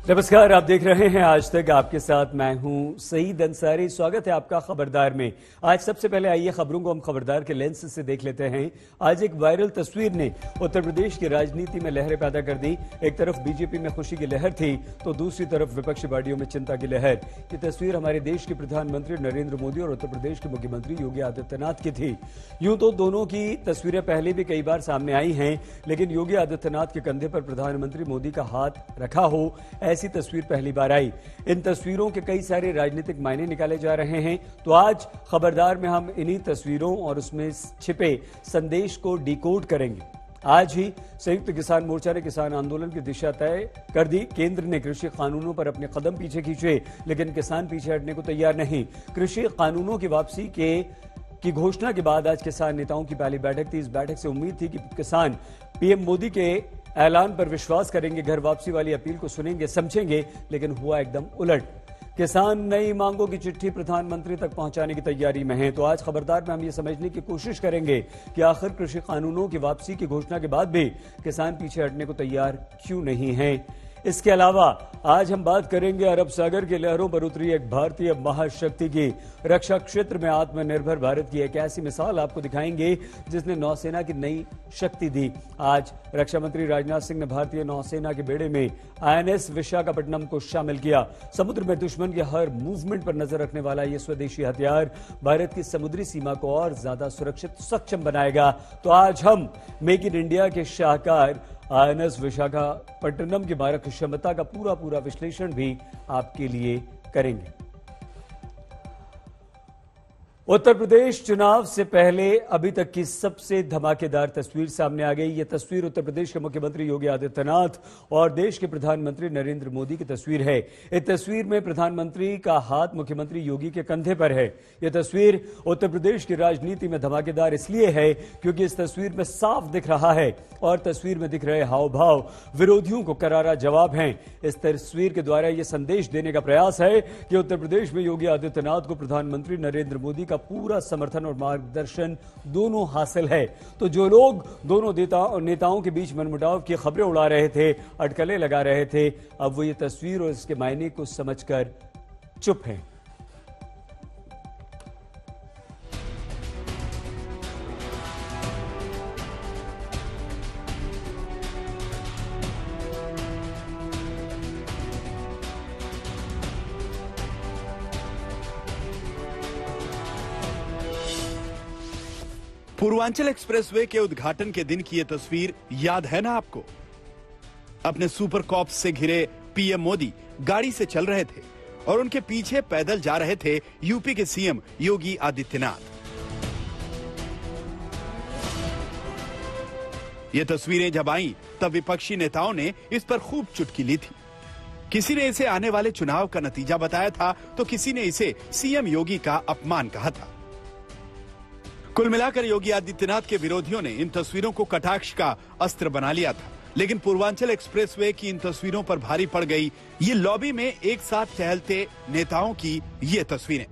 नमस्कार, आप देख रहे हैं आज तक। आपके साथ मैं हूं सईद अंसारी। स्वागत है आपका खबरदार में। आज सबसे पहले आइए खबरों को हम खबरदार के लेंस से देख लेते हैं। आज एक वायरल तस्वीर ने उत्तर प्रदेश की राजनीति में लहरें पैदा कर दी। एक तरफ बीजेपी में खुशी की लहर थी तो दूसरी तरफ विपक्षी पार्टियों में चिंता की लहर। ये तस्वीर हमारे देश के प्रधानमंत्री नरेंद्र मोदी और उत्तर प्रदेश के मुख्यमंत्री योगी आदित्यनाथ की थी। यूं तो दोनों की तस्वीरें पहले भी कई बार सामने आई हैं, लेकिन योगी आदित्यनाथ के कंधे पर प्रधानमंत्री मोदी का हाथ रखा हो, ऐसी तस्वीर पहली बार आई। इन तस्वीरों के कई सारे राजनीतिक मायने निकाले जा रहे हैं। तो आज खबरदार में हम इन्हीं तस्वीरों और उसमें छिपे संदेश को डिकोड करेंगे। आज ही संयुक्त किसान मोर्चा ने किसान आंदोलन की दिशा तय कर दी। केंद्र ने कृषि कानूनों पर अपने कदम पीछे खींचे, लेकिन किसान पीछे हटने को तैयार नहीं। कृषि कानूनों की वापसी की घोषणा के बाद आज किसान नेताओं की पहली बैठक थी। इस बैठक से उम्मीद थी कि किसान पीएम मोदी के ऐलान पर विश्वास करेंगे, घर वापसी वाली अपील को सुनेंगे, समझेंगे, लेकिन हुआ एकदम उलट। किसान नई मांगों की चिट्ठी प्रधानमंत्री तक पहुंचाने की तैयारी में हैं। तो आज खबरदार में हम ये समझने की कोशिश करेंगे कि आखिर कृषि कानूनों की वापसी की घोषणा के बाद भी किसान पीछे हटने को तैयार क्यों नहीं हैं। इसके अलावा आज हम बात करेंगे अरब सागर की लहरों पर उतरी एक भारतीय महाशक्ति की। रक्षा क्षेत्र में आत्मनिर्भर भारत की एक ऐसी मिसाल आपको दिखाएंगे जिसने नौसेना की नई शक्ति दी। आज रक्षा मंत्री राजनाथ सिंह ने भारतीय नौसेना के बेड़े में आईएनएस विशाखापट्टनम को शामिल किया। समुद्र में दुश्मन के हर मूवमेंट पर नजर रखने वाला यह स्वदेशी हथियार भारत की समुद्री सीमा को और ज्यादा सुरक्षित सक्षम बनाएगा। तो आज हम मेक इन इंडिया के शाहकार आईएनएस विशाखापट्टनम की मारक क्षमता का पूरा विश्लेषण भी आपके लिए करेंगे। उत्तर प्रदेश चुनाव से पहले अभी तक की सबसे धमाकेदार तस्वीर सामने आ गई। यह तस्वीर उत्तर प्रदेश के मुख्यमंत्री योगी आदित्यनाथ और देश के प्रधानमंत्री नरेंद्र मोदी की तस्वीर है। इस तस्वीर में प्रधानमंत्री का हाथ मुख्यमंत्री योगी के कंधे पर है। यह तस्वीर उत्तर प्रदेश की राजनीति में धमाकेदार इसलिए है क्योंकि इस तस्वीर में साफ दिख रहा है और तस्वीर में दिख रहे हाव भाव विरोधियों को करारा जवाब हैं। इस तस्वीर के द्वारा यह संदेश देने का प्रयास है कि उत्तर प्रदेश में योगी आदित्यनाथ को प्रधानमंत्री नरेंद्र मोदी का पूरा समर्थन और मार्गदर्शन दोनों हासिल है। तो जो लोग दोनों नेताओं के बीच मनमुटाव की खबरें उड़ा रहे थे, अटकलें लगा रहे थे, अब वो ये तस्वीर और इसके मायने को समझकर चुप हैं। पूर्वांचल एक्सप्रेसवे के उद्घाटन के दिन की यह तस्वीर याद है ना आपको? अपने सुपर कॉप्स से घिरे पीएम मोदी गाड़ी से चल रहे थे और उनके पीछे पैदल जा रहे थे यूपी के सीएम योगी आदित्यनाथ। ये तस्वीरें जब आईं तब विपक्षी नेताओं ने इस पर खूब चुटकी ली थी। किसी ने इसे आने वाले चुनाव का नतीजा बताया था तो किसी ने इसे सीएम योगी का अपमान कहा था। कुल मिलाकर योगी आदित्यनाथ के विरोधियों ने इन तस्वीरों को कटाक्ष का अस्त्र बना लिया था, लेकिन पूर्वांचल एक्सप्रेसवे की इन तस्वीरों पर भारी पड़ गई ये लॉबी में एक साथ टहलते नेताओं की ये तस्वीरें।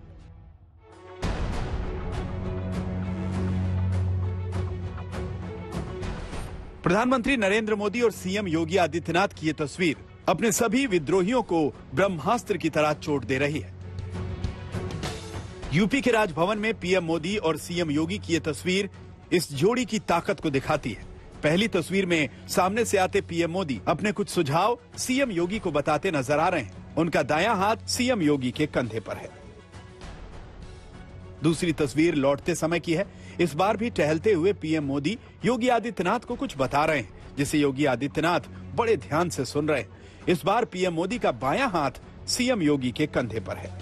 प्रधानमंत्री नरेंद्र मोदी और सीएम योगी आदित्यनाथ की ये तस्वीर अपने सभी विद्रोहियों को ब्रह्मास्त्र की तरह चोट दे रही है। यूपी के राजभवन में पीएम मोदी और सीएम योगी की यह तस्वीर इस जोड़ी की ताकत को दिखाती है। पहली तस्वीर में सामने से आते पीएम मोदी अपने कुछ सुझाव सीएम योगी को बताते नजर आ रहे हैं। उनका दायां हाथ सीएम योगी के कंधे पर है। दूसरी तस्वीर लौटते समय की है। इस बार भी टहलते हुए पीएम मोदी योगी आदित्यनाथ को कुछ बता रहे हैं, जिसे योगी आदित्यनाथ बड़े ध्यान से सुन रहे हैं। इस बार पीएम मोदी का बायां हाथ सीएम योगी के कंधे पर है।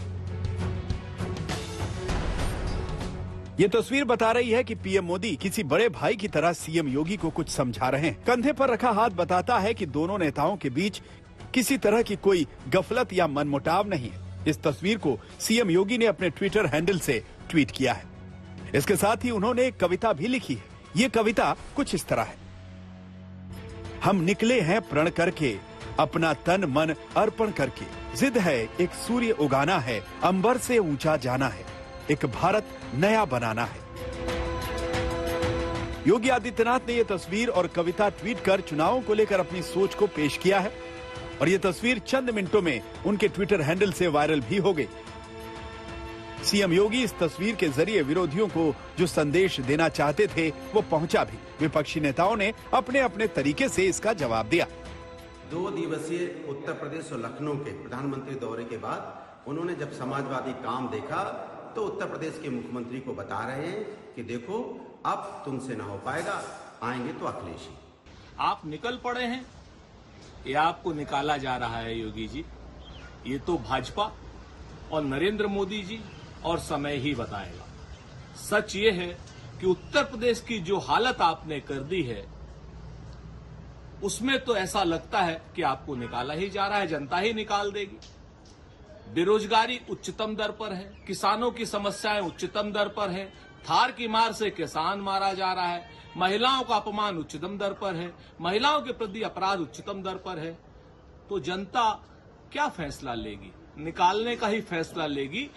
ये तस्वीर बता रही है कि पीएम मोदी किसी बड़े भाई की तरह सीएम योगी को कुछ समझा रहे हैं। कंधे पर रखा हाथ बताता है कि दोनों नेताओं के बीच किसी तरह की कोई गफलत या मनमुटाव नहीं है। इस तस्वीर को सीएम योगी ने अपने ट्विटर हैंडल से ट्वीट किया है। इसके साथ ही उन्होंने एक कविता भी लिखी है। ये कविता कुछ इस तरह है। हम निकले हैं प्रण करके, अपना तन मन अर्पण करके, जिद है एक सूर्य उगाना है, अंबर से ऊंचा जाना है, एक भारत नया बनाना है। योगी आदित्यनाथ ने यह तस्वीर और कविता ट्वीट कर चुनावों को लेकर अपनी सोच को पेश किया है। और ये तस्वीर चंद मिनटों में उनके ट्विटर हैंडल से वायरल भी हो गई। सीएम योगी इस तस्वीर के जरिए विरोधियों को जो संदेश देना चाहते थे वो पहुंचा भी। विपक्षी नेताओं ने अपने अपने तरीके से इसका जवाब दिया। 2 दिवसीय उत्तर प्रदेश और लखनऊ के प्रधानमंत्री दौरे के बाद उन्होंने जब समाजवादी काम देखा तो उत्तर प्रदेश के मुख्यमंत्री को बता रहे हैं कि देखो अब तुमसे ना हो पाएगा, आएंगे तो अखिलेश ही। आप निकल पड़े हैं या आपको निकाला जा रहा है योगी जी? ये तो भाजपा और नरेंद्र मोदी जी और समय ही बताएगा। सच ये है कि उत्तर प्रदेश की जो हालत आपने कर दी है उसमें तो ऐसा लगता है कि आपको निकाला ही जा रहा है, जनता ही निकाल देगी। बेरोजगारी उच्चतम दर पर है, किसानों की समस्याएं उच्चतम दर पर है, थार की मार से किसान मारा जा रहा है, महिलाओं का अपमान उच्चतम दर पर है, महिलाओं के प्रति अपराध उच्चतम दर पर है। तो जनता क्या फैसला लेगी? निकालने का ही फैसला लेगी।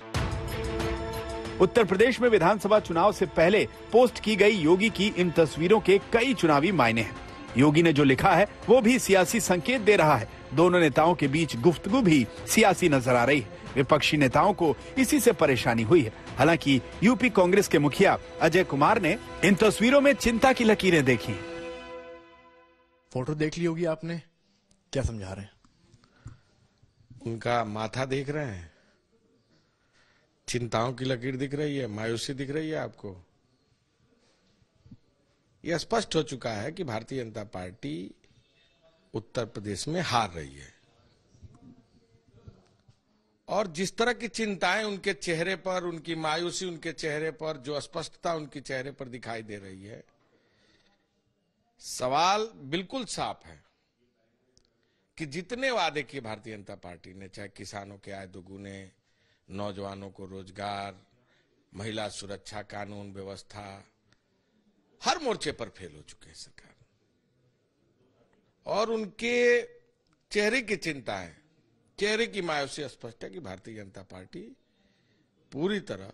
उत्तर प्रदेश में विधानसभा चुनाव से पहले पोस्ट की गई योगी की इन तस्वीरों के कई चुनावी मायने हैं। योगी ने जो लिखा है वो भी सियासी संकेत दे रहा है। दोनों नेताओं के बीच गुफ्तगू भी सियासी नजर आ रही है। विपक्षी नेताओं को इसी से परेशानी हुई है। हालांकि यूपी कांग्रेस के मुखिया अजय कुमार ने इन तस्वीरों में चिंता की लकीरें देखी। फोटो देख ली होगी आपने, क्या समझा रहे हैं? उनका माथा देख रहे हैं, चिंताओं की लकीर दिख रही है, मायूसी दिख रही है आपको। यह स्पष्ट हो चुका है कि भारतीय जनता पार्टी उत्तर प्रदेश में हार रही है और जिस तरह की चिंताएं उनके चेहरे पर, उनकी मायूसी उनके चेहरे पर, जो स्पष्टता उनके चेहरे पर दिखाई दे रही है, सवाल बिल्कुल साफ है कि जितने वादे किए भारतीय जनता पार्टी ने, चाहे किसानों के आय दोगुने, नौजवानों को रोजगार, महिला सुरक्षा, कानून व्यवस्था, हर मोर्चे पर फेल हो चुके हैं सरकार। और उनके चेहरे की चिंता है, चेहरे की मायूसी स्पष्ट है कि भारतीय जनता पार्टी पूरी तरह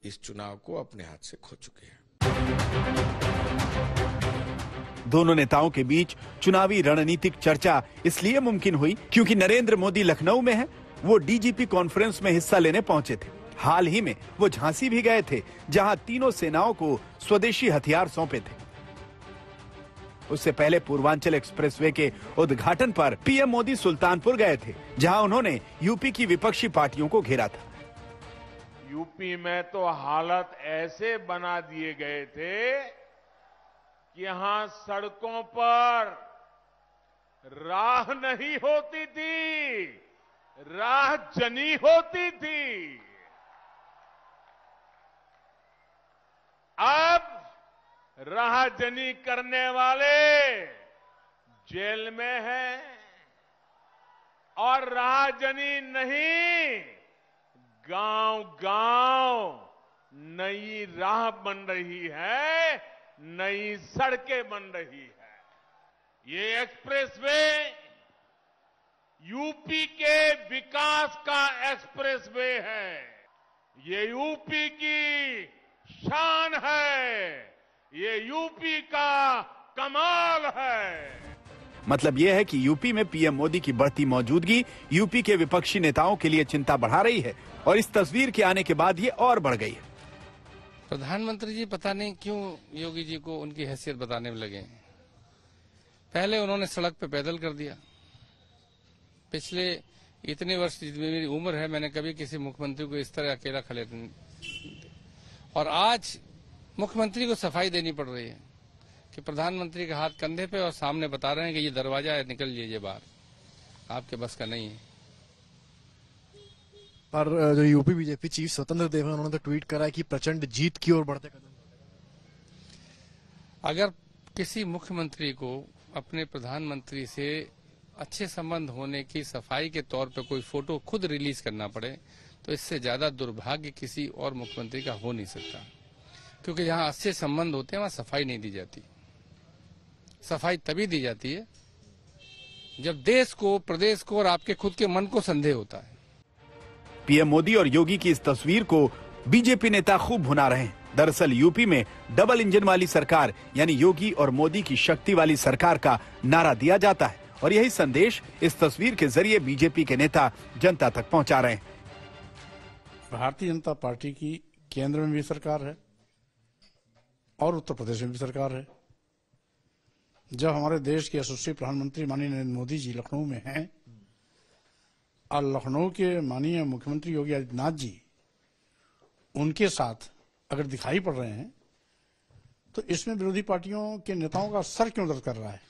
इस चुनाव को अपने हाथ से खो चुकी है। दोनों नेताओं के बीच चुनावी रणनीतिक चर्चा इसलिए मुमकिन हुई क्योंकि नरेंद्र मोदी लखनऊ में हैं। वो डीजीपी कॉन्फ्रेंस में हिस्सा लेने पहुंचे थे। हाल ही में वो झांसी भी गए थे, जहां तीनों सेनाओं को स्वदेशी हथियार सौंपे थे। उससे पहले पूर्वांचल एक्सप्रेसवे के उद्घाटन पर पीएम मोदी सुल्तानपुर गए थे, जहां उन्होंने यूपी की विपक्षी पार्टियों को घेरा था। यूपी में तो हालत ऐसे बना दिए गए थे कि यहां सड़कों पर राह नहीं होती थी, राह जनी होती थी। अब राहजनी करने वाले जेल में हैं और राहजनी नहीं, गांव-गांव नई राह बन रही है, नई सड़कें बन रही है। ये एक्सप्रेसवे यूपी के विकास का एक्सप्रेसवे है। ये यूपी की शान है, ये यूपी का कमाल है। मतलब यह है कि यूपी में पीएम मोदी की बढ़ती मौजूदगी यूपी के विपक्षी नेताओं के लिए चिंता बढ़ा रही है और इस तस्वीर के आने के बाद ये और बढ़ गई है। प्रधानमंत्री जी पता नहीं क्यों योगी जी को उनकी हैसियत बताने में लगे। पहले उन्होंने सड़क पे पैदल कर दिया। पिछले इतने वर्ष जितनी मेरी उम्र है, मैंने कभी किसी मुख्यमंत्री को इस तरह अकेला खड़े नहीं। और आज मुख्यमंत्री को सफाई देनी पड़ रही है कि प्रधानमंत्री के हाथ कंधे पे और सामने बता रहे हैं कि ये दरवाजा है, निकल लीजिए बाहर, आपके बस का नहीं है। और जो यूपी बीजेपी चीफ स्वतंत्र देव है, उन्होंने तो ट्वीट करा है कि प्रचंड जीत की ओर बढ़ते कदम। अगर किसी मुख्यमंत्री को अपने प्रधानमंत्री से अच्छे संबंध होने की सफाई के तौर पर कोई फोटो खुद रिलीज करना पड़े तो इससे ज्यादा दुर्भाग्य किसी और मुख्यमंत्री का हो नहीं सकता, क्योंकि जहां अच्छे संबंध होते हैं वहां सफाई नहीं दी जाती। सफाई तभी दी जाती है जब देश को, प्रदेश को और आपके खुद के मन को संदेह होता है। पीएम मोदी और योगी की इस तस्वीर को बीजेपी नेता खूब भुना रहे हैं। दरअसल यूपी में डबल इंजन वाली सरकार यानी योगी और मोदी की शक्ति वाली सरकार का नारा दिया जाता है और यही संदेश इस तस्वीर के जरिए बीजेपी के नेता जनता तक पहुंचा रहे हैं। भारतीय जनता पार्टी की केंद्र में भी सरकार है और उत्तर प्रदेश में भी सरकार है। जब हमारे देश के यशस्वी प्रधानमंत्री माननीय नरेंद्र मोदी जी लखनऊ में हैं और लखनऊ के माननीय मुख्यमंत्री योगी आदित्यनाथ जी उनके साथ अगर दिखाई पड़ रहे हैं तो इसमें विरोधी पार्टियों के नेताओं का सर क्यों दर्द कर रहा है?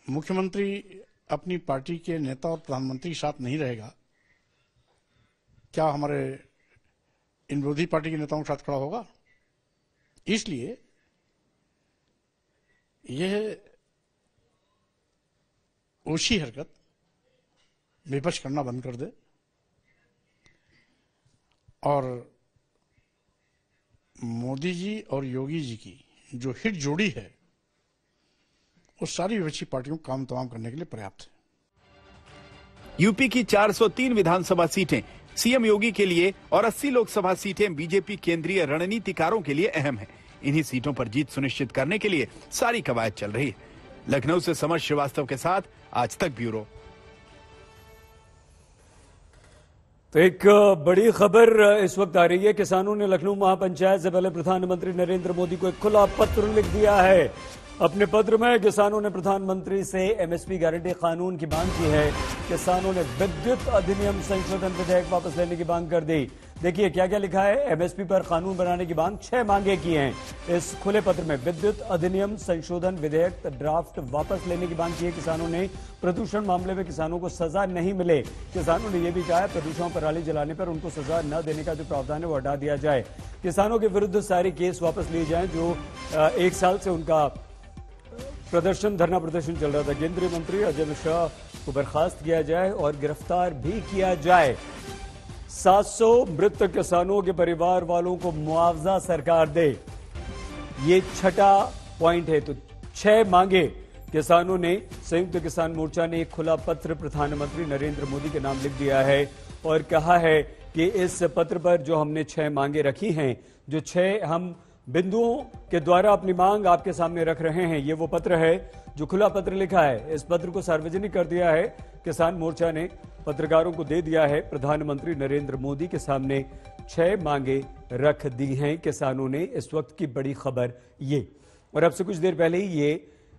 मुख्यमंत्री अपनी पार्टी के नेता और प्रधानमंत्री के साथ नहीं रहेगा, क्या हमारे इन विरोधी पार्टी के नेताओं के साथ खड़ा होगा? इसलिए यह ओछी हरकत विपक्ष करना बंद कर दे और मोदी जी और योगी जी की जो हिट जोड़ी है वो सारी विपक्षी पार्टियों को काम तमाम करने के लिए पर्याप्त है। यूपी की 403 विधानसभा सीटें सीएम योगी के लिए और 80 लोकसभा सीटें बीजेपी केंद्रीय रणनीतिकारों के लिए अहम हैं। इन्हीं सीटों पर जीत सुनिश्चित करने के लिए सारी कवायद चल रही है। लखनऊ से समर श्रीवास्तव के साथ आज तक ब्यूरो। तो एक बड़ी खबर इस वक्त आ रही है। किसानों ने लखनऊ महापंचायत से पहले प्रधानमंत्री नरेंद्र मोदी को एक खुला पत्र लिख दिया है। अपने पत्र में किसानों ने प्रधानमंत्री से एमएसपी गारंटी कानून की मांग की है। किसानों ने विद्युत अधिनियम संशोधन विधेयक वापस लेने की मांग कर दी। देखिए क्या क्या लिखा है। एमएसपी पर कानून बनाने की मांग 6 मांगे की हैं। इस खुले पत्र में विद्युत अधिनियम संशोधन विधेयक ड्राफ्ट वापस लेने की मांग की है। किसानों ने प्रदूषण मामले में किसानों को सजा नहीं मिले। किसानों ने यह भी कहा है प्रदूषण पराली जलाने पर उनको सजा न देने का जो प्रावधान है वो हटा दिया जाए। किसानों के विरुद्ध सारे केस वापस लिए जाएं जो 1 साल से उनका धरना प्रदर्शन चल रहा था। केंद्रीय मंत्री अजय शाह को बर्खास्त किया जाए और गिरफ्तार भी किया जाए। 700 मृत किसानों के परिवार वालों को मुआवजा सरकार दे, ये 6ठा पॉइंट है। तो 6 मांगे किसानों ने, संयुक्त किसान मोर्चा ने एक खुला पत्र प्रधानमंत्री नरेंद्र मोदी के नाम लिख दिया है और कहा है कि इस पत्र पर जो हमने 6 मांगे रखी हैं, जो 6 हम बिंदुओं के द्वारा अपनी मांग आपके सामने रख रहे हैं, ये वो पत्र है जो खुला पत्र लिखा है। इस पत्र को सार्वजनिक कर दिया है। किसान मोर्चा ने पत्रकारों को दे दिया है। प्रधानमंत्री नरेंद्र मोदी के सामने 6 मांगे रख दी हैं किसानों ने। इस वक्त की बड़ी खबर ये, और अब से कुछ देर पहले ही ये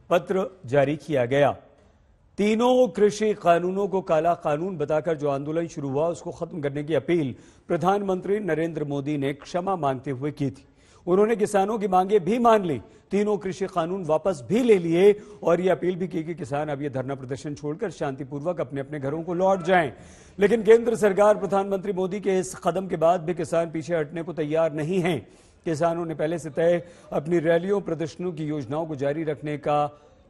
पत्र जारी किया गया। तीनों कृषि कानूनों को काला कानून बताकर जो आंदोलन शुरू हुआ उसको खत्म करने की अपील प्रधानमंत्री नरेंद्र मोदी ने क्षमा मांगते हुए की थी। उन्होंने किसानों की मांगे भी मान ली, तीनों कृषि कानून वापस भी ले लिए और ये अपील भी की कि किसान अब ये धरना प्रदर्शन छोड़कर शांतिपूर्वक अपने अपने घरों को लौट जाएं। लेकिन केंद्र सरकार प्रधानमंत्री मोदी के इस कदम के बाद भी किसान पीछे हटने को तैयार नहीं हैं। किसानों ने पहले से तय अपनी रैलियों प्रदर्शनों की योजनाओं को जारी रखने का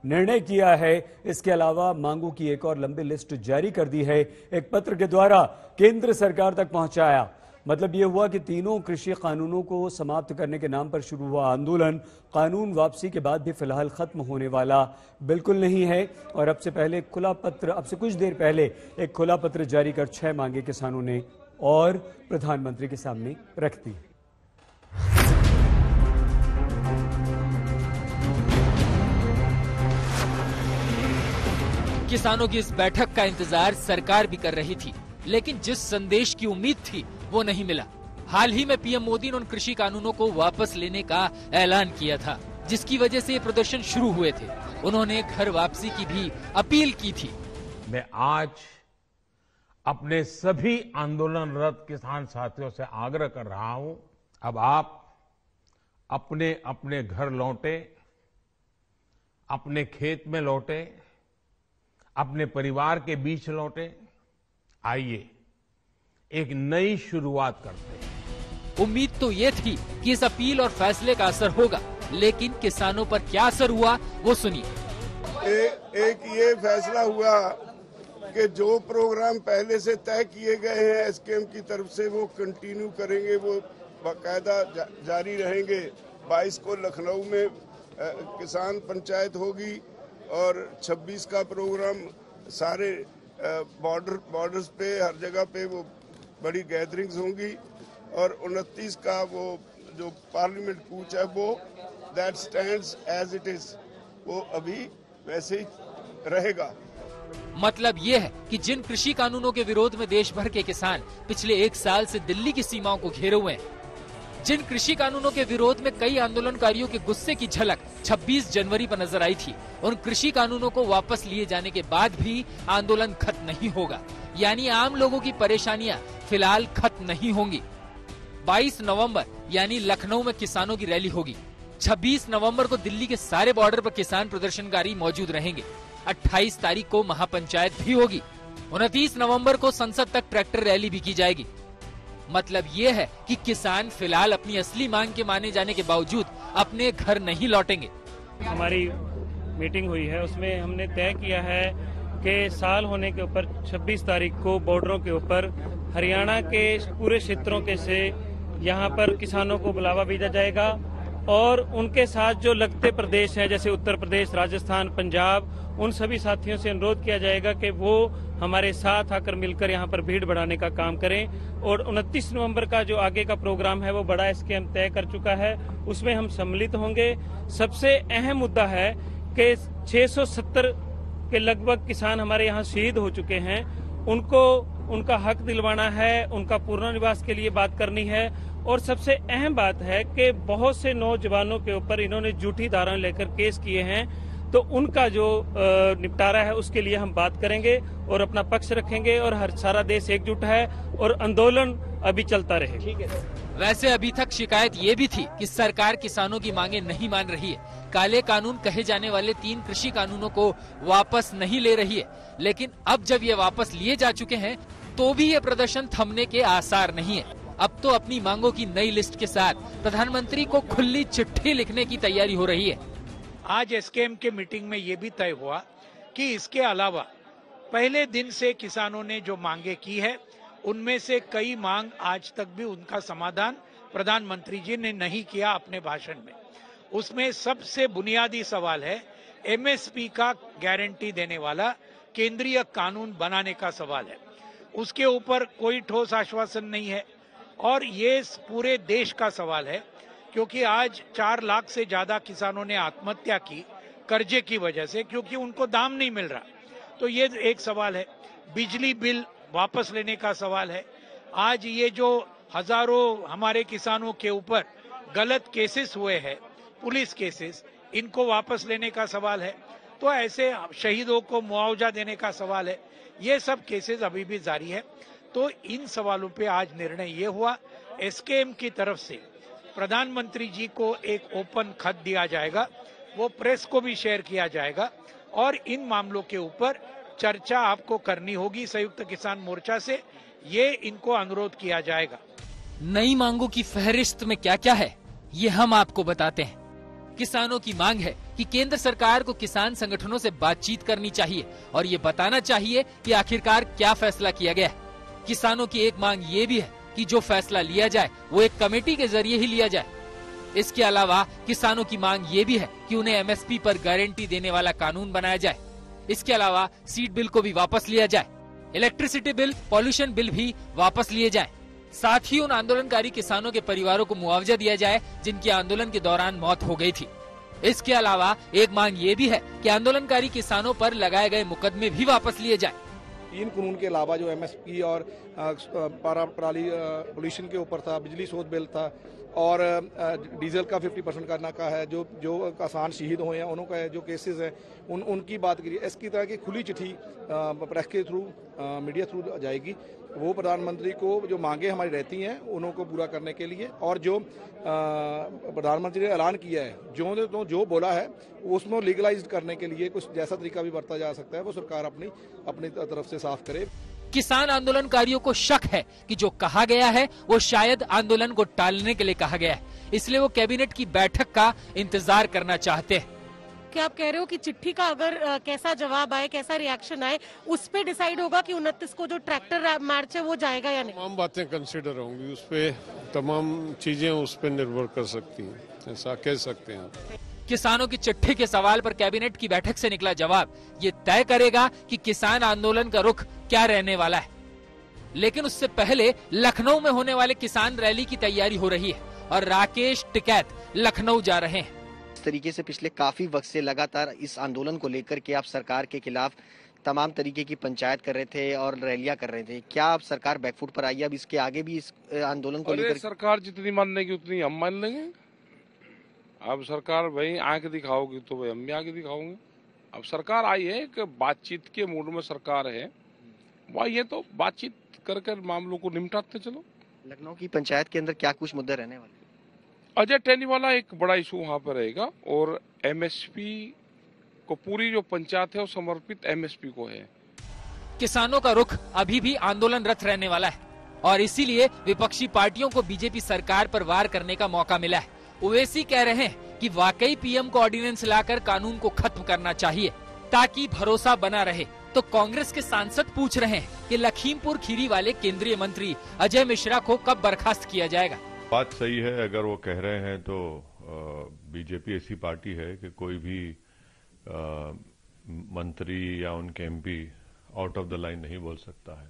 निर्णय किया है। इसके अलावा मांगों की एक और लंबी लिस्ट जारी कर दी है, एक पत्र के द्वारा केंद्र सरकार तक पहुंचाया। मतलब यह हुआ कि तीनों कृषि कानूनों को समाप्त करने के नाम पर शुरू हुआ आंदोलन कानून वापसी के बाद भी फिलहाल खत्म होने वाला बिल्कुल नहीं है। और अब से कुछ देर पहले एक खुला पत्र जारी कर 6 मांगे किसानों ने और प्रधानमंत्री के सामने रख दी। किसानों की इस बैठक का इंतजार सरकार भी कर रही थी, लेकिन जिस संदेश की उम्मीद थी वो नहीं मिला। हाल ही में पीएम मोदी ने उन कृषि कानूनों को वापस लेने का ऐलान किया था, जिसकी वजह से ये प्रदर्शन शुरू हुए थे। उन्होंने घर वापसी की भी अपील की थी। मैं आज अपने सभी आंदोलनरत किसान साथियों से आग्रह कर रहा हूं, अब आप अपने अपने घर लौटे, अपने खेत में लौटे, अपने परिवार के बीच लौटे। आइए एक नई शुरुआत करते हैं। उम्मीद तो ये थी कि इस अपील और फैसले का असर होगा, लेकिन किसानों पर क्या असर हुआ वो सुनिए। एक ये फैसला हुआ कि जो प्रोग्राम पहले से तय किए गए हैं एसकेएम की तरफ से वो कंटिन्यू करेंगे, वो बाकायदा जारी रहेंगे। 22 को लखनऊ में किसान पंचायत होगी और 26 का प्रोग्राम सारे बॉर्डर्स पे हर जगह पे वो बड़ी गैदरिंग्स होंगी और 29 का वो जो पार्लियामेंट कूच है वो that stands as it is, वो अभी वैसे ही रहेगा। मतलब ये है कि जिन कृषि कानूनों के विरोध में देश भर के किसान पिछले 1 साल से दिल्ली की सीमाओं को घेरे हुए हैं, जिन कृषि कानूनों के विरोध में कई आंदोलनकारियों के गुस्से की झलक 26 जनवरी पर नजर आई थी, उन कृषि कानूनों को वापस लिए जाने के बाद भी आंदोलन खत्म नहीं होगा। यानी आम लोगों की परेशानियां फिलहाल खत्म नहीं होंगी। 22 नवंबर यानी लखनऊ में किसानों की रैली होगी। 26 नवंबर को दिल्ली के सारे बॉर्डर पर किसान प्रदर्शनकारी मौजूद रहेंगे। 28 तारीख को महापंचायत भी होगी। 29 नवंबर को संसद तक ट्रैक्टर रैली भी की जाएगी। मतलब ये है कि किसान फिलहाल अपनी असली मांग के माने जाने के बावजूद अपने घर नहीं लौटेंगे। हमारी मीटिंग हुई है, उसमें हमने तय किया है कि साल होने के ऊपर 26 तारीख को बॉर्डरों के ऊपर हरियाणा के पूरे क्षेत्रों के से यहाँ पर किसानों को बुलावा भेजा जाएगा और उनके साथ जो लगते प्रदेश हैं जैसे उत्तर प्रदेश, राजस्थान, पंजाब, उन सभी साथियों से अनुरोध किया जाएगा कि वो हमारे साथ आकर मिलकर यहाँ पर भीड़ बढ़ाने का काम करें। और 29 नवंबर का जो आगे का प्रोग्राम है वो बड़ा स्कीम तय कर चुका है, उसमें हम सम्मिलित होंगे। सबसे अहम मुद्दा है कि 670 के लगभग किसान हमारे यहाँ शहीद हो चुके हैं, उनको उनका हक दिलवाना है, उनका पुनर्वास के लिए बात करनी है। और सबसे अहम बात है कि बहुत से नौजवानों के ऊपर इन्होंने झूठी धारा लेकर केस किए हैं, तो उनका जो निपटारा है उसके लिए हम बात करेंगे और अपना पक्ष रखेंगे और हर सारा देश एकजुट है और आंदोलन अभी चलता रहे। ठीक है। वैसे अभी तक शिकायत ये भी थी कि सरकार किसानों की मांगे नहीं मान रही है, काले कानून कहे जाने वाले 3 कृषि कानूनों को वापस नहीं ले रही है। लेकिन अब जब ये वापस लिए जा चुके हैं तो भी ये प्रदर्शन थमने के आसार नहीं है। अब तो अपनी मांगों की नई लिस्ट के साथ प्रधानमंत्री को खुली चिट्ठी लिखने की तैयारी हो रही है। आज एसकेएम के मीटिंग में ये भी तय हुआ कि इसके अलावा पहले दिन से किसानों ने जो मांगे की है उनमें से कई मांग आज तक भी उनका समाधान प्रधानमंत्री जी ने नहीं किया अपने भाषण में। उसमें सबसे बुनियादी सवाल है एमएसपी का गारंटी देने वाला केंद्रीय कानून बनाने का सवाल है। उसके ऊपर कोई ठोस आश्वासन नहीं है और ये पूरे देश का सवाल है, क्योंकि आज 4 लाख से ज्यादा किसानों ने आत्महत्या की कर्जे की वजह से, क्योंकि उनको दाम नहीं मिल रहा। तो ये एक सवाल है। बिजली बिल वापस लेने का सवाल है। आज ये जो हजारों हमारे किसानों के ऊपर गलत केसेस हुए हैं, पुलिस केसेस, इनको वापस लेने का सवाल है। तो ऐसे शहीदों को मुआवजा देने का सवाल है। ये सब केसेस अभी भी जारी है। तो इन सवालों पे आज निर्णय ये हुआ, एसकेएम की तरफ से प्रधानमंत्री जी को एक ओपन खत दिया जाएगा, वो प्रेस को भी शेयर किया जाएगा और इन मामलों के ऊपर चर्चा आपको करनी होगी संयुक्त किसान मोर्चा से, ये इनको अनुरोध किया जाएगा। नई मांगों की फहरिस्त में क्या क्या है ये हम आपको बताते हैं। किसानों की मांग है कि केंद्र सरकार को किसान संगठनों से बातचीत करनी चाहिए और ये बताना चाहिए कि आखिरकार क्या फैसला किया गया है। किसानों की एक मांग ये भी है कि जो फैसला लिया जाए वो एक कमेटी के जरिए ही लिया जाए। इसके अलावा किसानों की मांग ये भी है कि उन्हें एमएसपी पर गारंटी देने वाला कानून बनाया जाए। इसके अलावा सीड बिल को भी वापस लिया जाए, इलेक्ट्रिसिटी बिल, पॉल्यूशन बिल भी वापस लिए जाए। साथ ही उन आंदोलनकारी किसानों के परिवारों को मुआवजा दिया जाए जिनकी आंदोलन के दौरान मौत हो गई थी। इसके अलावा एक मांग ये भी है कि आंदोलनकारी किसानों पर लगाए गए मुकदमे भी वापस लिए जाए। 3 कानून के अलावा जो एमएसपी और पराली पोल्यूशन के ऊपर था, बिजली शोध बिल था और डीजल का 50% करना का है, जो किसान शहीद हुए हैं उनका जो केसेस हैं उनकी बात करिए। इसकी तरह की खुली चिट्ठी प्रेस के थ्रू, मीडिया थ्रू जाएगी। वो प्रधानमंत्री को जो मांगे हमारी रहती हैं उनको पूरा करने के लिए, और जो प्रधानमंत्री ने ऐलान किया है जो बोला है उसमें लीगलाइज करने के लिए कुछ जैसा तरीका भी बरता जा सकता है वो सरकार अपनी तरफ से साफ करे। किसान आंदोलनकारियों को शक है कि जो कहा गया है वो शायद आंदोलन को टालने के लिए कहा गया है, इसलिए वो कैबिनेट की बैठक का इंतजार करना चाहते हैं। क्या आप कह रहे हो कि चिट्ठी का अगर कैसा जवाब आए, कैसा रिएक्शन आए, उस पे डिसाइड होगा कि 29 को जो ट्रैक्टर मार्च है वो जाएगा या नहीं? तमाम बातें कंसिडर होंगी, उस पे तमाम चीजें उस पे निर्भर कर सकती हैं, ऐसा कह सकते हैं। किसानों की चिट्ठी के सवाल पर कैबिनेट की बैठक से निकला जवाब ये तय करेगा कि किसान आंदोलन का रुख क्या रहने वाला है। लेकिन उससे पहले लखनऊ में होने वाले किसान रैली की तैयारी हो रही है और राकेश टिकैत लखनऊ जा रहे हैं। तरीके से पिछले काफी वक्त से लगातार इस आंदोलन को लेकर के आप सरकार के खिलाफ तमाम तरीके की पंचायत कर रहे थे और रैलियां कर रहे थे, क्या अब सरकार बैकफुट पर आई है? अब इसके आगे भी इस आंदोलन को लेकर सरकार जितनी मान लेगी उतनी हम मान लेंगे। अब सरकार भाई आंख दिखाओगी तो भाई हम भी आंख दिखाओगे। अब सरकार आई है, एक बातचीत के मूड में सरकार है, वह ये तो बातचीत कर कर मामलों को निपटाते चलो। लखनऊ की पंचायत के अंदर क्या कुछ मुद्दे रहने वाले? अजय टैनी वाला एक बड़ा इशू वहां पर रहेगा और एमएसपी को, पूरी जो पंचायत है वो समर्पित एमएसपी को है। किसानों का रुख अभी भी आंदोलनरत रहने वाला है और इसीलिए विपक्षी पार्टियों को बीजेपी सरकार पर वार करने का मौका मिला है। ओवैसी कह रहे हैं कि वाकई पीएम को ऑर्डिनेंस लाकर कानून को खत्म करना चाहिए ताकि भरोसा बना रहे। तो कांग्रेस के सांसद पूछ रहे हैं कि लखीमपुर खीरी वाले केंद्रीय मंत्री अजय मिश्रा को कब बर्खास्त किया जाएगा। बात सही है, अगर वो कह रहे हैं तो बीजेपी ऐसी पार्टी है कि कोई भी मंत्री या उनके MP out of the line नहीं बोल सकता है।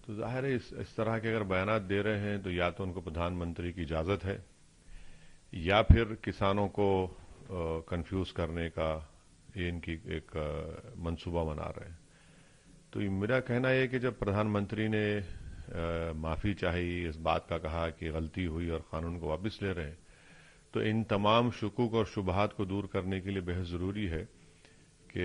तो जाहिर है इस तरह के अगर बयानात दे रहे हैं तो या तो उनको प्रधानमंत्री की इजाजत है या फिर किसानों को कंफ्यूज करने का ये इनकी एक मंसूबा बना रहे हैं। तो मेरा कहना है कि जब प्रधानमंत्री ने माफी चाही, इस बात का कहा कि गलती हुई और कानून को वापस ले रहे हैं, तो इन तमाम शुकूक और शुबहात को दूर करने के लिए बेहद जरूरी है कि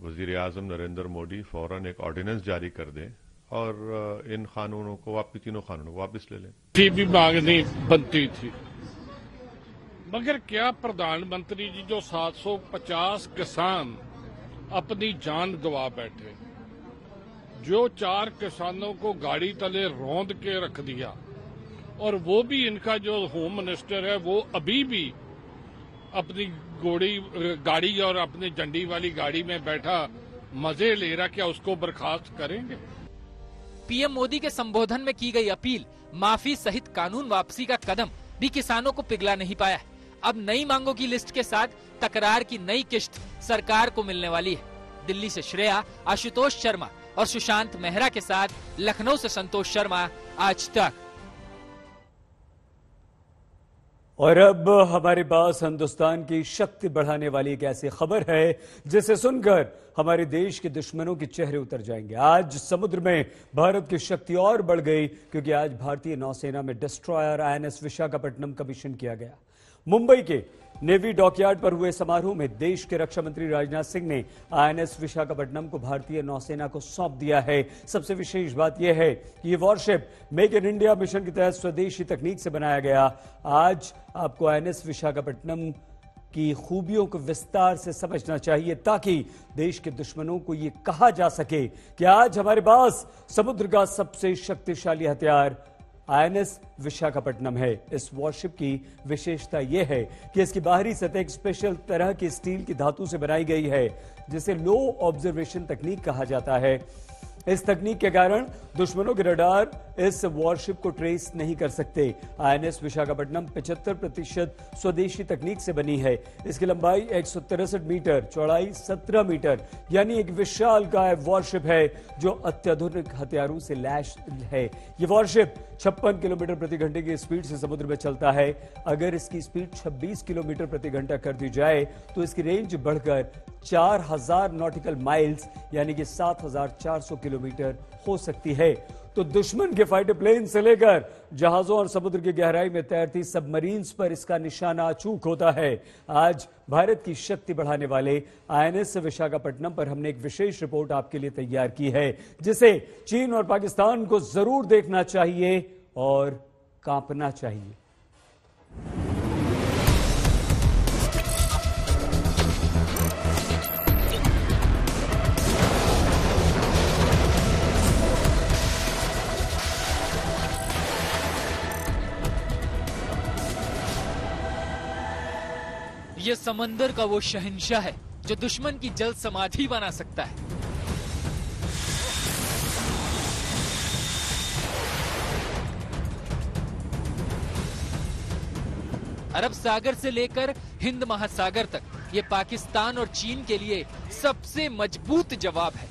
वजीर आजम नरेंद्र मोदी फौरन एक ऑर्डिनेंस जारी कर दें और इन कानूनों को वापस, तीनों कानूनों को वापस ले लें। भी मांगनी बनती थी, मगर क्या प्रधानमंत्री जी जो 750 किसान अपनी जान गवा बैठे, जो 4 किसानों को गाड़ी तले रौंद के रख दिया, और वो भी इनका जो होम मिनिस्टर है वो अभी भी अपनी गाड़ी और अपनी झंडी वाली गाड़ी में बैठा मजे ले रहा, क्या उसको बर्खास्त करेंगे? पीएम मोदी के संबोधन में की गई अपील, माफी सहित कानून वापसी का कदम भी किसानों को पिघला नहीं पाया। अब नई मांगों की लिस्ट के साथ तकरार की नई किश्त सरकार को मिलने वाली है। दिल्ली से श्रेया, आशुतोष शर्मा और सुशांत मेहरा के साथ लखनऊ से संतोष शर्मा, आज तक। और अब हमारे पास हिंदुस्तान की शक्ति बढ़ाने वाली एक ऐसी खबर है जिसे सुनकर हमारे देश के दुश्मनों के चेहरे उतर जाएंगे। आज समुद्र में भारत की शक्ति और बढ़ गई क्योंकि आज भारतीय नौसेना में डिस्ट्रॉयर आईएनएस विशाखापट्टनम कमीशन किया गया। मुंबई के नेवी डॉकयार्ड पर हुए समारोह में देश के रक्षा मंत्री राजनाथ सिंह ने आईएनएस विशाखापट्टनम को भारतीय नौसेना को सौंप दिया है। सबसे विशेष बात यह है कि यह worship make in India mission के तहत स्वदेशी तकनीक से बनाया गया। आज आपको आईएनएस विशाखापट्टनम की खूबियों को विस्तार से समझना चाहिए ताकि देश के दुश्मनों को यह कहा जा सके कि आज हमारे पास समुद्र का सबसे शक्तिशाली हथियार आईएनएस विशाखापट्टनम है। इस वॉरशिप की विशेषता यह है कि इसकी बाहरी सतह एक स्पेशल तरह की स्टील की धातु से बनाई गई है जिसे लो ऑब्जर्वेशन तकनीक कहा जाता है। इस तकनीक के कारण दुश्मनों के रडार इस वॉरशिप को ट्रेस नहीं कर सकते। आईएनएस विशाखापट्टनम 75% स्वदेशी तकनीक से बनी है। इसकी लंबाई 163 मीटर, चौड़ाई 17 मीटर, यानी एक विशालकाय वॉरशिप है जो अत्याधुनिक हथियारों से लैस है। यह वॉरशिप 56 किलोमीटर प्रति घंटे की स्पीड से समुद्र में चलता है। अगर इसकी स्पीड 26 किलोमीटर प्रति घंटा कर दी जाए तो इसकी रेंज बढ़कर 4000 नॉटिकल माइल्स यानी कि 7400 किलोमीटर हो सकती है। तो दुश्मन के फाइटर प्लेन से लेकर जहाजों और समुद्र की गहराई में तैरती सबमरीन्स पर इसका निशाना अचूक होता है। आज भारत की शक्ति बढ़ाने वाले आईएनएस विशाखापट्टनम पर हमने एक विशेष रिपोर्ट आपके लिए तैयार की है जिसे चीन और पाकिस्तान को जरूर देखना चाहिए और कांपना चाहिए। ये समंदर का वो शहंशाह है जो दुश्मन की जल समाधि बना सकता है। अरब सागर से लेकर हिंद महासागर तक ये पाकिस्तान और चीन के लिए सबसे मजबूत जवाब है।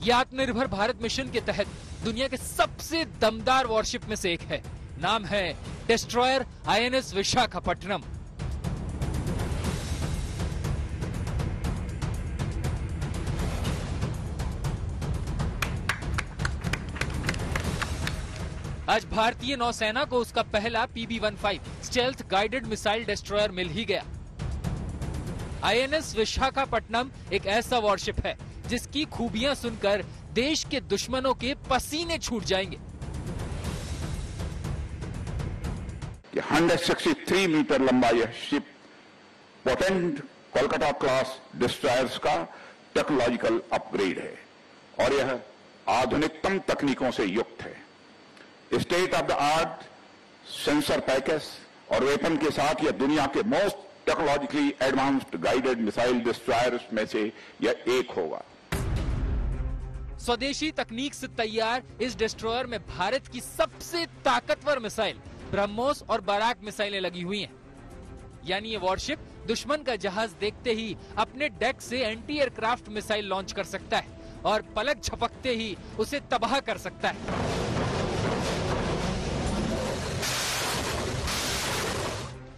ये आत्मनिर्भर भारत मिशन के तहत दुनिया के सबसे दमदार वॉरशिप में से एक है। नाम है डिस्ट्रॉयर INS विशाखापट्टनम। आज भारतीय नौसेना को उसका पहला PB-15 stealth guided missile destroyer मिल ही गया। INS विशाखापट्टनम एक ऐसा वॉरशिप है जिसकी खूबियां सुनकर देश के दुश्मनों के पसीने छूट जाएंगे। 163 मीटर लंबा यह ship potent Kolkata class destroyers का टेक्नोलॉजिकल अपग्रेड है और यह आधुनिकतम तकनीकों से युक्त है। State of the art sensor package और वेपन के साथ यह दुनिया के most technologically advanced guided missile destroyers में से यह एक होगा। स्वदेशी तकनीक से तैयार इस डिस्ट्रॉयर में भारत की सबसे ताकतवर मिसाइल ब्रह्मोस और बराक मिसाइलें लगी हुई हैं। यानी ये वॉरशिप दुश्मन का जहाज देखते ही अपने डेक से एंटी एयरक्राफ्ट मिसाइल लॉन्च कर सकता है और पलक झपकते ही उसे तबाह कर सकता है।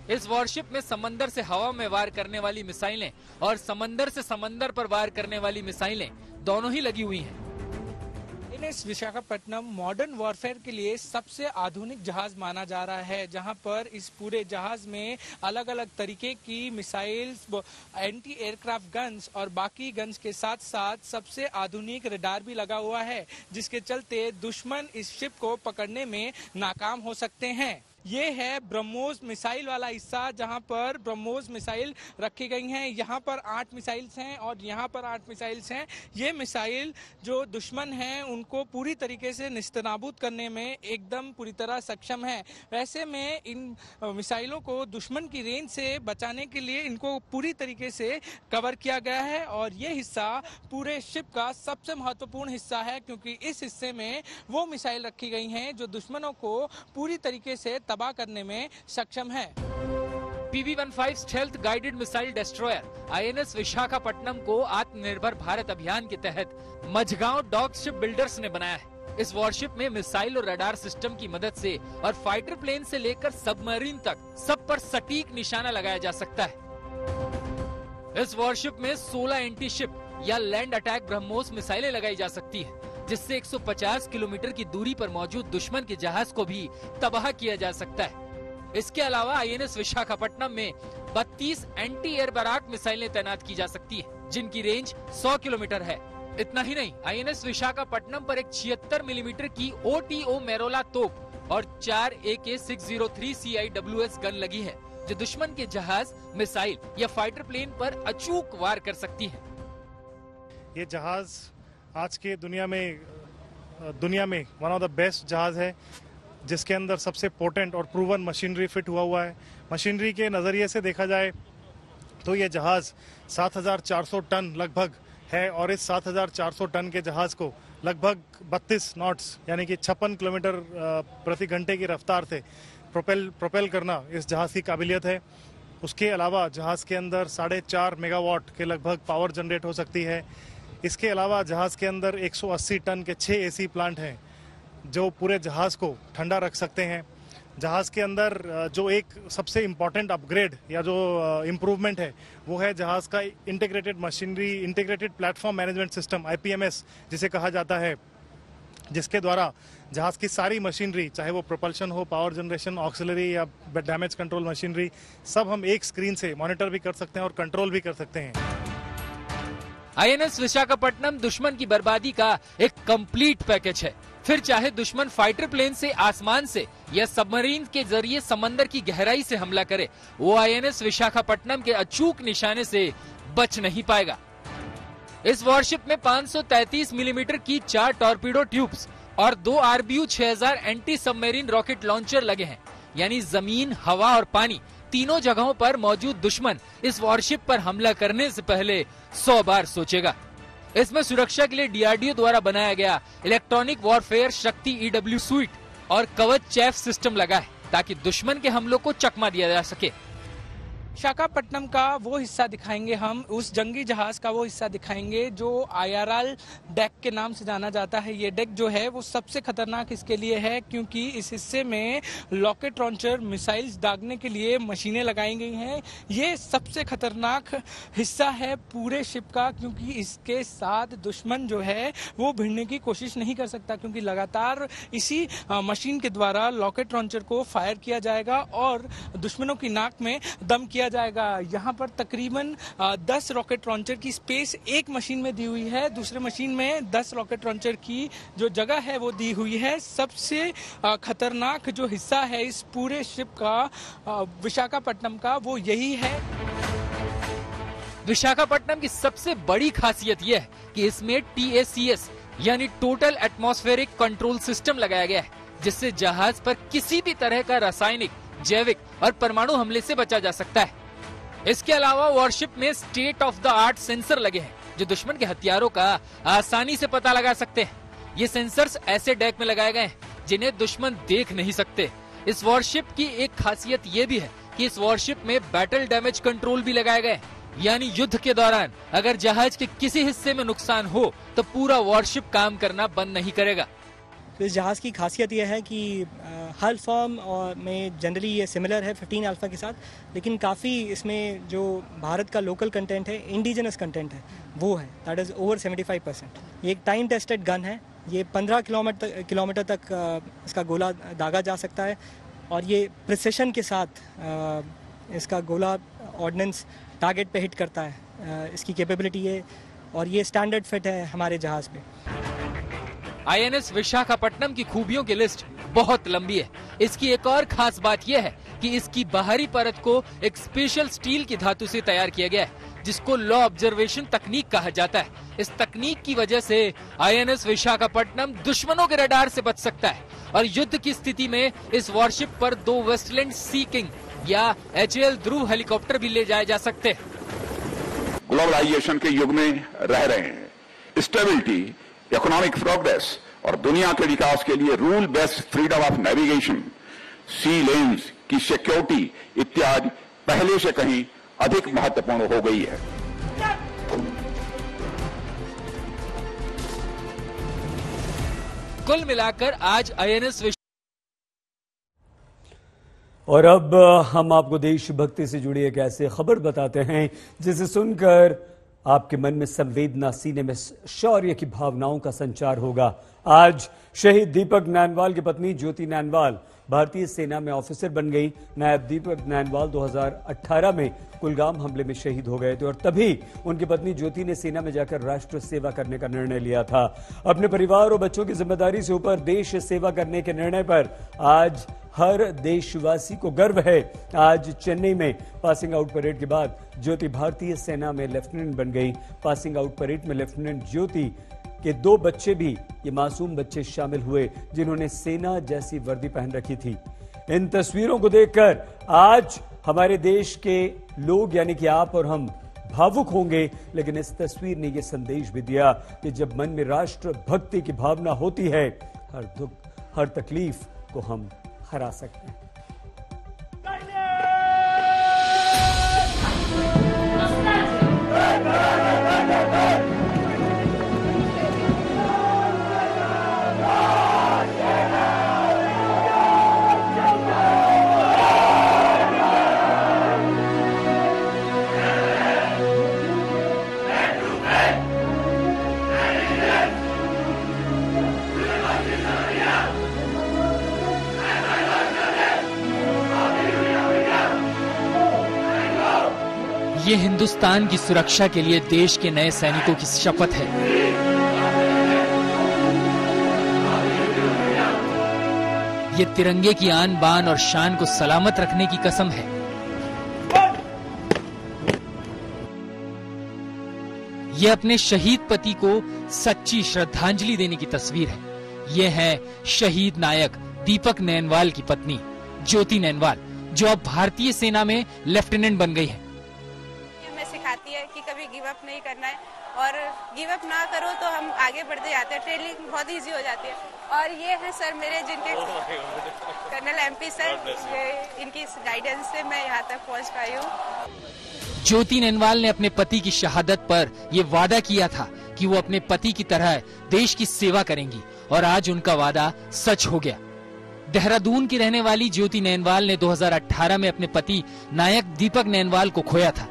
इस वॉरशिप में समंदर से हवा में वार करने वाली मिसाइलें और समंदर से समंदर पर वार करने वाली मिसाइलें दोनों ही लगी हुई हैं। INS विशाखापट्टनम मॉडर्न वॉरफेयर के लिए सबसे आधुनिक जहाज माना जा रहा है, जहां पर इस पूरे जहाज में अलग अलग तरीके की मिसाइल्स, एंटी एयरक्राफ्ट गन्स और बाकी गन्स के साथ साथ सबसे आधुनिक रडार भी लगा हुआ है, जिसके चलते दुश्मन इस शिप को पकड़ने में नाकाम हो सकते हैं। ये है ब्रह्मोस मिसाइल वाला हिस्सा, जहां पर ब्रह्मोस मिसाइल रखी गई हैं। यहाँ पर 8 मिसाइल्स हैं और यहाँ पर 8 मिसाइल्स हैं। ये मिसाइल जो दुश्मन हैं उनको पूरी तरीके से निस्तनाबूद करने में एकदम पूरी तरह सक्षम है। वैसे में इन मिसाइलों को दुश्मन की रेंज से बचाने के लिए इनको पूरी तरीके से कवर किया गया है और ये हिस्सा पूरे शिप का सबसे महत्वपूर्ण हिस्सा है, क्योंकि इस हिस्से में वो मिसाइल रखी गई हैं जो दुश्मनों को पूरी तरीके से तबाह करने में सक्षम है। PB-15 stealth guided missile destroyer INS Visakhapatnam को आत्मनिर्भर भारत अभियान के तहत मझगांव डॉक शिप बिल्डर्स ने बनाया है। इस वॉरशिप में मिसाइल और रडार सिस्टम की मदद से और फाइटर प्लेन से लेकर सबमरीन तक सब पर सटीक निशाना लगाया जा सकता है। इस वॉरशिप में 16 एंटी शिप या लैंड अटैक ब्रह्मोस मिसाइलें लगाई जा सकती है, जिससे 150 किलोमीटर की दूरी पर मौजूद दुश्मन के जहाज को भी तबाह किया जा सकता है। इसके अलावा INS विशाखापट्टनम में 32 एंटी एयर बराक मिसाइलें तैनात की जा सकती हैं, जिनकी रेंज 100 किलोमीटर है। इतना ही नहीं, INS विशाखापट्टनम पर एक 76 मिलीमीटर की OTO मेरोला तोप और 4 AK-603 CIWS गन लगी है, जो दुश्मन के जहाज, मिसाइल या फाइटर प्लेन पर अचूक वार कर सकती है। ये जहाज आज के दुनिया में वन ऑफ द बेस्ट जहाज है, जिसके अंदर सबसे पोटेंट और प्रूवन मशीनरी फिट हुआ है। मशीनरी के नज़रिए से देखा जाए तो ये जहाज 7,400 टन लगभग है और इस 7,400 टन के जहाज को लगभग 32 नॉट्स यानी कि 56 किलोमीटर प्रति घंटे की रफ्तार से प्रोपेल करना इस जहाज की काबिलियत है। उसके अलावा जहाज के अंदर 4.5 मेगावाट के लगभग पावर जनरेट हो सकती है। इसके अलावा जहाज के अंदर 180 टन के 6 AC प्लांट हैं जो पूरे जहाज को ठंडा रख सकते हैं। जहाज के अंदर जो एक सबसे इम्पॉर्टेंट अपग्रेड या जो इम्प्रूवमेंट है वो है जहाज का integrated machinery, integrated platform management system IPMS जिसे कहा जाता है, जिसके द्वारा जहाज की सारी मशीनरी, चाहे वो प्रोपल्शन हो, पावर जनरेशन, ऑक्सिलरी या डैमेज कंट्रोल मशीनरी, सब हम एक स्क्रीन से मॉनिटर भी कर सकते हैं और कंट्रोल भी कर सकते हैं। INS विशाखापट्टनम दुश्मन की बर्बादी का एक कंप्लीट पैकेज है। फिर चाहे दुश्मन फाइटर प्लेन से, आसमान से या सबमरीन के जरिए समंदर की गहराई से हमला करे, वो INS विशाखापट्टनम के अचूक निशाने से बच नहीं पाएगा। इस वॉरशिप में 533 मिलीमीटर की 4 टॉर्पीडो ट्यूब्स और 2 RBU 6000 anti submarine rocket launcher लगे हैं। यानी जमीन, हवा और पानी तीनों जगहों पर मौजूद दुश्मन इस वॉरशिप पर हमला करने से पहले 100 बार सोचेगा। इसमें सुरक्षा के लिए DRDO द्वारा बनाया गया इलेक्ट्रॉनिक वॉरफेयर शक्ति EW स्वीट और कवच चैफ सिस्टम लगा है, ताकि दुश्मन के हमलों को चकमा दिया जा सके। विशाखापट्टनम का वो हिस्सा दिखाएंगे हम, उस जंगी जहाज का वो हिस्सा दिखाएंगे जो IRL डेक के नाम से जाना जाता है। ये डेक जो है वो सबसे खतरनाक इसके लिए है क्योंकि इस हिस्से में रॉकेट लॉन्चर मिसाइल्स दागने के लिए मशीनें लगाई गई हैं। ये सबसे खतरनाक हिस्सा है पूरे शिप का क्योंकि इसके साथ दुश्मन जो है वो भिड़ने की कोशिश नहीं कर सकता क्योंकि लगातार इसी मशीन के द्वारा रॉकेट लॉन्चर को फायर किया जाएगा और दुश्मनों की नाक में दम किया जाएगा। यहाँ पर तकरीबन 10 रॉकेट लॉन्चर की स्पेस एक मशीन में दी हुई है, दूसरे मशीन में 10 रॉकेट लॉन्चर की जो जगह है वो दी हुई है। सबसे खतरनाक जो हिस्सा है इस पूरे शिप का विशाखापट्टनम का वो यही है। विशाखापट्टनम की सबसे बड़ी खासियत यह है कि इसमें TACS यानी टोटल एटमॉस्फेरिक कंट्रोल सिस्टम लगाया गया है जिससे जहाज पर किसी भी तरह का रासायनिक, जैविक और परमाणु हमले से बचा जा सकता है। इसके अलावा वॉरशिप में state of the art sensor लगे हैं जो दुश्मन के हथियारों का आसानी से पता लगा सकते हैं। ये सेंसर्स ऐसे डेक में लगाए गए हैं जिन्हें दुश्मन देख नहीं सकते। इस वॉरशिप की एक खासियत ये भी है कि इस वॉरशिप में बैटल डैमेज कंट्रोल भी लगाए गए, यानी युद्ध के दौरान अगर जहाज के किसी हिस्से में नुकसान हो तो पूरा वॉरशिप काम करना बंद नहीं करेगा। तो इस जहाज़ की खासियत यह है कि हर फॉर्म में जनरली ये सिमिलर है 15 अल्फा के साथ, लेकिन काफ़ी इसमें जो भारत का लोकल कंटेंट है, इंडिजिनस कंटेंट है, वो है दैट इज़ ओवर 75%। ये एक टाइम टेस्टेड गन है। ये 15 किलोमीटर तक इसका गोला दागा जा सकता है और ये प्रिसिशन के साथ इसका गोला ऑर्डिनेंस टारगेट पे हिट करता है। इसकी कैपेबिलिटी है और ये स्टैंडर्ड फिट है हमारे जहाज़ पे। INS विशाखापट्टनम की खूबियों की लिस्ट बहुत लंबी है। इसकी एक और खास बात यह है कि इसकी बाहरी परत को एक स्पेशल स्टील की धातु से तैयार किया गया है जिसको लॉ ऑब्जर्वेशन तकनीक कहा जाता है। इस तकनीक की वजह से INS विशाखापट्टनम दुश्मनों के रडार से बच सकता है और युद्ध की स्थिति में इस वॉरशिप पर 2 वेस्टलैंड सी किंग या HAL ध्रुव हेलीकॉप्टर भी ले जाए जा सकते हैं। ग्लोबलाइजेशन के युग में रह रहे हैं। स्टेबिलिटी, इकोनॉमिक प्रोग्रेस और दुनिया के विकास के लिए rule based freedom of navigation, sea lanes की सिक्योरिटी इत्यादि पहले से कहीं अधिक महत्वपूर्ण हो गई है। कुल मिलाकर आज INS और अब हम आपको देशभक्ति से जुड़ी एक ऐसी खबर बताते हैं जिसे सुनकर आपके मन में संवेदना, सीने में शौर्य की भावनाओं का संचार होगा। आज शहीद दीपक नैनवाल की पत्नी ज्योति नैनवाल भारतीय सेना में ऑफिसर बन गई। नायब दीपक नैनवाल 2018 में कुलगाम हमले में शहीद हो गए थे और तभी उनकी पत्नी ज्योति ने सेना में जाकर राष्ट्र सेवा करने का निर्णय लिया था। अपने परिवार और बच्चों की जिम्मेदारी से ऊपर देश सेवा करने के निर्णय पर आज हर देशवासी को गर्व है। आज चेन्नई में पासिंग आउट परेड के बाद ज्योति भारतीय सेना में लेफ्टिनेंट बन गई। पासिंग आउट परेड में लेफ्टिनेंट ज्योति के 2 बच्चे भी, ये मासूम बच्चे शामिल हुए जिन्होंने सेना जैसी वर्दी पहन रखी थी। इन तस्वीरों को देखकर आज हमारे देश के लोग यानी कि आप और हम भावुक होंगे, लेकिन इस तस्वीर ने यह संदेश भी दिया कि जब मन में राष्ट्र भक्ति की भावना होती है, हर दुख, हर तकलीफ को हम हरा सकते हैं। ये हिंदुस्तान की सुरक्षा के लिए देश के नए सैनिकों की शपथ है। ये तिरंगे की आन बान और शान को सलामत रखने की कसम है। ये अपने शहीद पति को सच्ची श्रद्धांजलि देने की तस्वीर है। ये है शहीद नायक दीपक नैनवाल की पत्नी ज्योति नैनवाल, जो अब भारतीय सेना में लेफ्टिनेंट बन गई है। सिखाती है कि कभी गिव अप नहीं करना है और गिव अप ना करो तो हम आगे बढ़ते जाते हैं। ट्रेनिंग बहुत इजी हो जाती है। और ये है सर मेरे जिनके कर्नल MP सर, इनकी गाइडेंस से मैं यहाँ तक पहुँच पाई हूँ। ज्योति नैनवाल ने अपने पति की शहादत पर ये वादा किया था कि वो अपने पति की तरह देश की सेवा करेंगी और आज उनका वादा सच हो गया। देहरादून की रहने वाली ज्योति नैनवाल ने 2018 में अपने पति नायक दीपक नैनवाल को खोया था।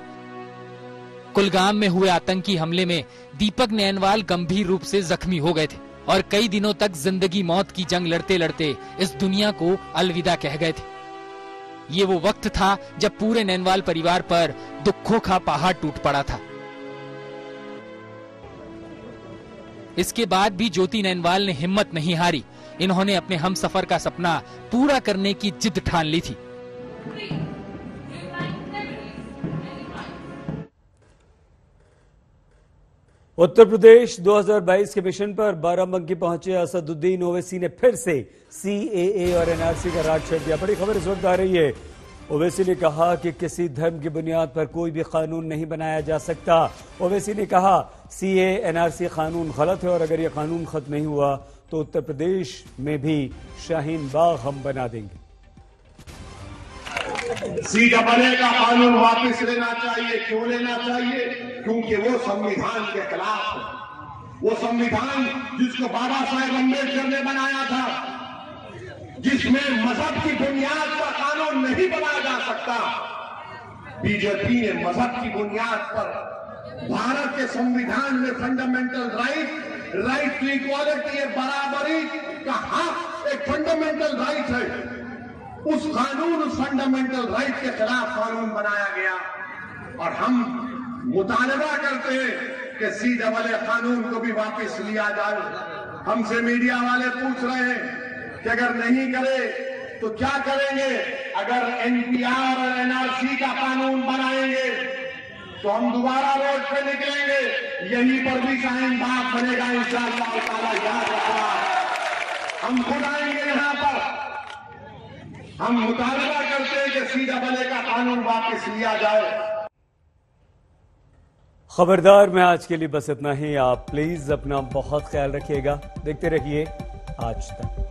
कुलगाम में हुए आतंकी हमले में दीपक नैनवाल गंभीर रूप से जख्मी हो गए थे और कई दिनों तक जिंदगी मौत की जंग लड़ते लड़ते इस दुनिया को अलविदा कह गए थे। ये वो वक्त था जब पूरे नैनवाल परिवार पर दुखों का पहाड़ टूट पड़ा था। इसके बाद भी ज्योति नैनवाल ने हिम्मत नहीं हारी। इन्होंने अपने हमसफर का सपना पूरा करने की जिद ठान ली थी। उत्तर प्रदेश 2022 के मिशन पर बाराबंकी पहुंचे असदुद्दीन ओवैसी ने फिर से सीएए और एनआरसी का राज छेड़ दिया। बड़ी खबर इस वक्त आ रही है। ओवैसी ने कहा कि किसी धर्म की बुनियाद पर कोई भी कानून नहीं बनाया जा सकता। ओवैसी ने कहा सीएए एनआरसी कानून गलत है और अगर यह कानून खत्म नहीं हुआ तो उत्तर प्रदेश में भी शाहीन बाग हम बना देंगे। सीएए का कानून वापस लेना चाहिए। क्यों लेना चाहिए? क्योंकि वो संविधान के खिलाफ है। वो संविधान जिसको बाबा साहेब अम्बेडकर ने बनाया था, जिसमें मजहब की बुनियाद पर कानून नहीं बनाया जा सकता। बीजेपी ने मजहब की बुनियाद पर भारत के संविधान में फंडामेंटल राइट टू इक्वालिटी, बराबरी का हक एक फंडामेंटल राइट है। उस फंडामेंटल राइट के खिलाफ कानून बनाया गया और हम मुतालबा करते हैं कि सीएए कानून को भी वापस लिया जाए। हमसे मीडिया वाले पूछ रहे हैं कि अगर नहीं करे तो क्या करेंगे? अगर एनपीआर और एनआरसी का कानून बनाएंगे तो हम दोबारा रोड पे निकलेंगे। यहीं पर भी शाहीन बाग बनेगा इंशाअल्लाह ताला। याद रखना, हम खुद आएंगे यहां पर। हम मुतालबा करते हैं कि सीएए का कानून वापस लिया जाए। खबरदार में आज के लिए बस इतना ही। आप प्लीज अपना बहुत ख्याल रखिएगा। देखते रहिए आज तक।